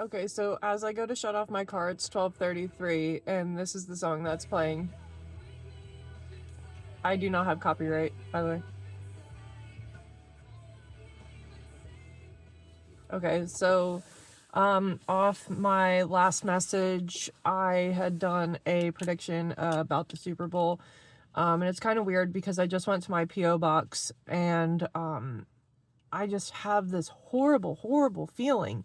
Okay, so as I go to shut off my car, it's 12:33, and this is the song that's playing. I do not have copyright, by the way. Okay, so off my last message, I had done a prediction about the Super Bowl. And it's kind of weird because I just went to my P.O. box and I just have this horrible, horrible feeling.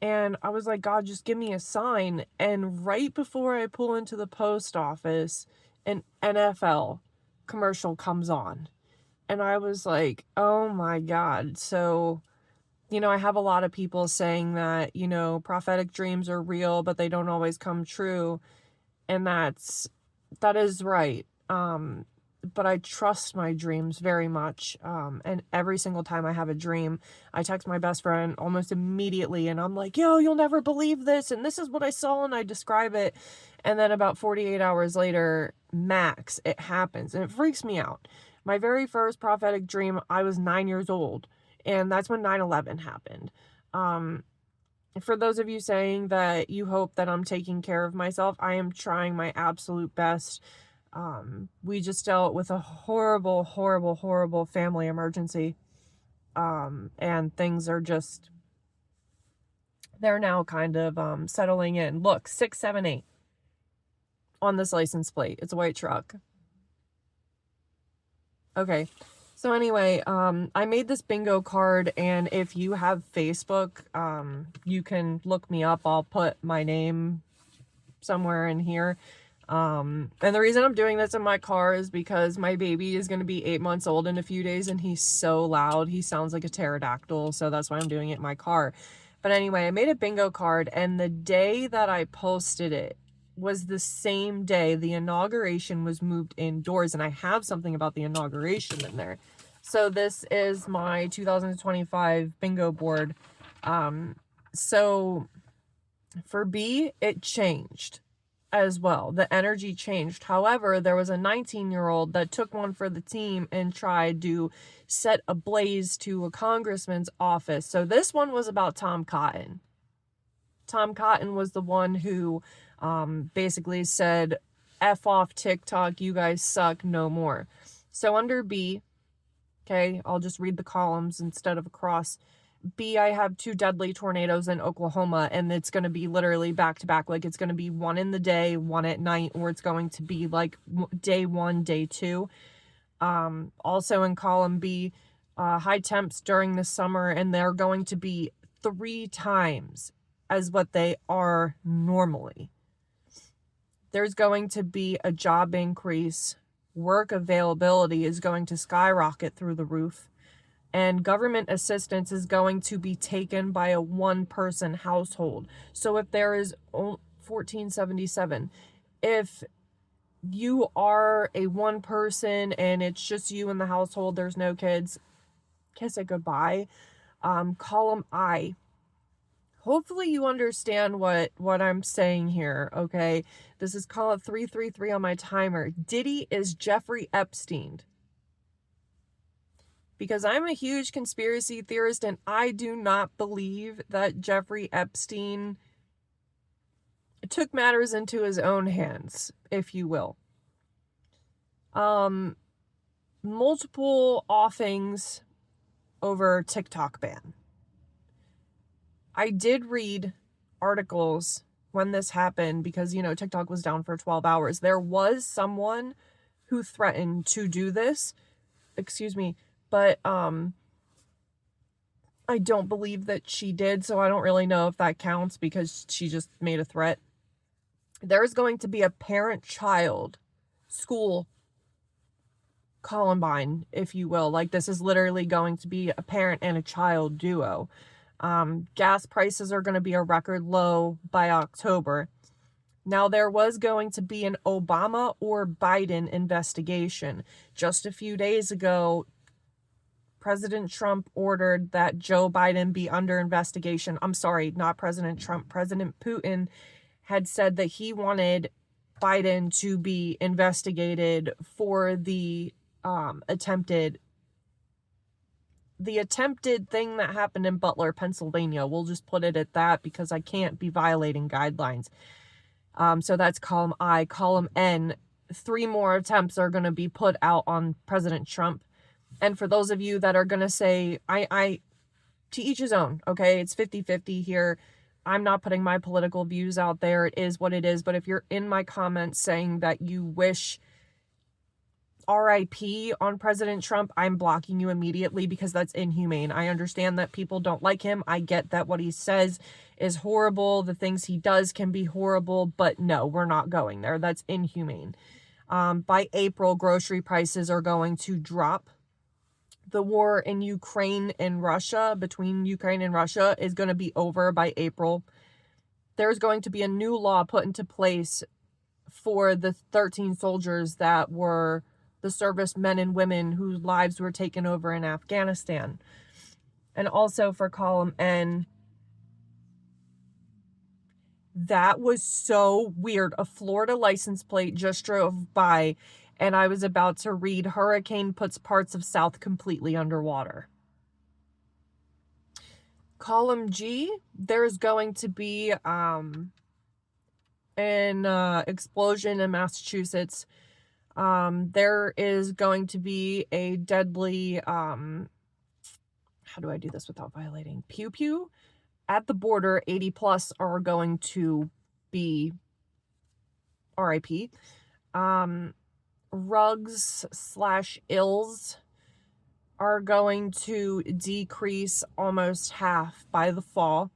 And I was like, God, just give me a sign. And right before I pull into the post office, an NFL commercial comes on. And I was like, oh my God. So, I have a lot of people saying that, prophetic dreams are real, but they don't always come true. And that is right. But I trust my dreams very much. And every single time I have a dream, I text my best friend almost immediately and I'm like, yo, you'll never believe this. And this is what I saw. And I describe it. And then about 48 hours later, max, it happens. And it freaks me out. My very first prophetic dream, I was 9 years old. And that's when 9/11 happened. For those of you saying that you hope that I'm taking care of myself, I am trying my absolute best. We just dealt with a horrible, horrible, horrible family emergency. And things are just, they're now kind of settling in. Look, 678 on this license plate. It's a white truck. Okay. So anyway, I made this bingo card, and if you have Facebook, you can look me up. I'll put my name somewhere in here. And the reason I'm doing this in my car is because my baby is going to be 8 months old in a few days, and he's so loud. He sounds like a pterodactyl, so that's why I'm doing it in my car. But anyway, I made a bingo card, and the day that I posted it was the same day the inauguration was moved indoors, and I have something about the inauguration in there. So this is my 2025 bingo board. So for B, it changed as well. The energy changed. However, there was a 19-year-old that took one for the team and tried to set ablaze to a congressman's office. So this one was about Tom Cotton. Tom Cotton was the one who basically said, F off TikTok, you guys suck, no more. So under B, okay, I'll just read the columns instead of across. B, I have 2 deadly tornadoes in Oklahoma, and it's going to be literally back to back. Like, it's going to be one in the day, one at night, or it's going to be like day 1, day 2. Also in column B, high temps during the summer, and they're going to be 3 times as what they are normally. There's going to be a job increase. Work availability is going to skyrocket through the roof. And government assistance is going to be taken by a 1-person household. So if there is 1477, if you are a 1 person and it's just you in the household, there's no kids, kiss it goodbye. Column I. Hopefully you understand what I'm saying here, okay? This is column 333 on my timer. Diddy is Jeffrey Epstein. Because I'm a huge conspiracy theorist, and I do not believe that Jeffrey Epstein took matters into his own hands, if you will. Multiple offings over TikTok ban. I did read articles when this happened because, TikTok was down for 12 hours. There was someone who threatened to do this. Excuse me. But I don't believe that she did, so I don't really know if that counts because she just made a threat. There's going to be a parent-child school Columbine, if you will. Like, this is literally going to be a parent and a child duo. Gas prices are going to be a record low by October. Now, there was going to be an Obama or Biden investigation. Just a few days ago, President Trump ordered that Joe Biden be under investigation. I'm sorry, not President Trump. President Putin had said that he wanted Biden to be investigated for the attempted the attempted thing that happened in Butler, Pennsylvania. We'll just put it at that because I can't be violating guidelines. So that's column I. Column N, 3 more attempts are going to be put out on President Trump. And for those of you that are going to say, to each his own, okay? It's 50-50 here. I'm not putting my political views out there. It is what it is. But if you're in my comments saying that you wish RIP on President Trump, I'm blocking you immediately because that's inhumane. I understand that people don't like him. I get that what he says is horrible. The things he does can be horrible, but no, we're not going there. That's inhumane. By April, grocery prices are going to drop. The war in Ukraine and Russia, between Ukraine and Russia, is going to be over by April. There's going to be a new law put into place for the 13 soldiers that were the servicemen and women whose lives were taken over in Afghanistan. And also for column N, that was so weird. A Florida license plate just drove by, and I was about to read, hurricane puts parts of South completely underwater. Column G, there's going to be an explosion in Massachusetts. There is going to be a deadly, how do I do this without violating? Pew pew. At the border, 80 plus are going to be RIP. Rugs/ills are going to decrease almost half by the fall.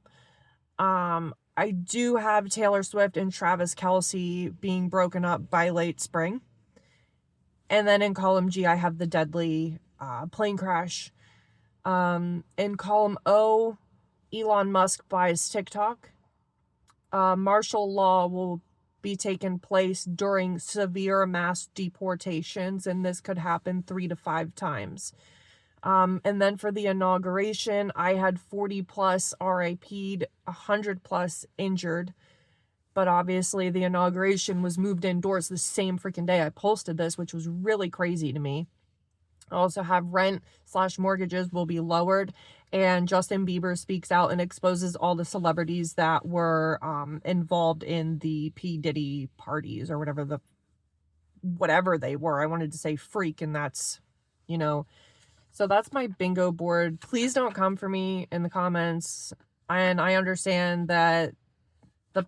I do have Taylor Swift and Travis Kelce being broken up by late spring. And then in column G, I have the deadly plane crash. In column O, Elon Musk buys TikTok. Martial law will be taken place during severe mass deportations, and this could happen 3 to 5 times. And then for the inauguration, I had 40 plus RIP'd, 100 plus injured. But obviously the inauguration was moved indoors the same freaking day I posted this, which was really crazy to me. I also have rent/mortgages will be lowered, and Justin Bieber speaks out and exposes all the celebrities that were involved in the P. Diddy parties or whatever they were. I wanted to say freak, and that's, so that's my bingo board. Please don't come for me in the comments. And I understand that the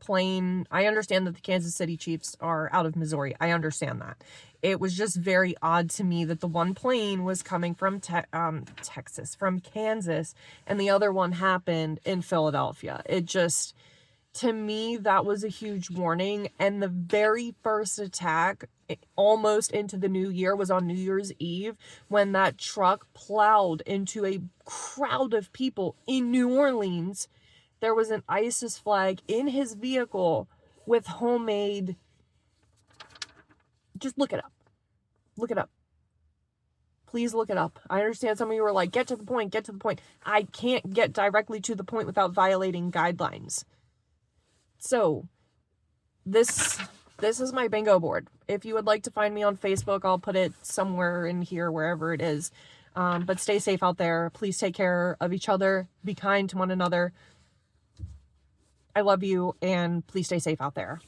Kansas City Chiefs are out of Missouri. I understand that. It was just very odd to me that the one plane was coming from Texas, from Kansas, and the other one happened in Philadelphia. It just, to me, that was a huge warning. And the very first attack, almost into the new year, was on New Year's Eve when that truck plowed into a crowd of people in New Orleans. There was an ISIS flag in his vehicle with homemade. Just look it up. Look it up. Please look it up. I understand some of you are like, get to the point, get to the point. I can't get directly to the point without violating guidelines. So, this is my bingo board. If you would like to find me on Facebook, I'll put it somewhere in here, wherever it is. But stay safe out there. Please take care of each other. Be kind to one another. I love you, and please stay safe out there.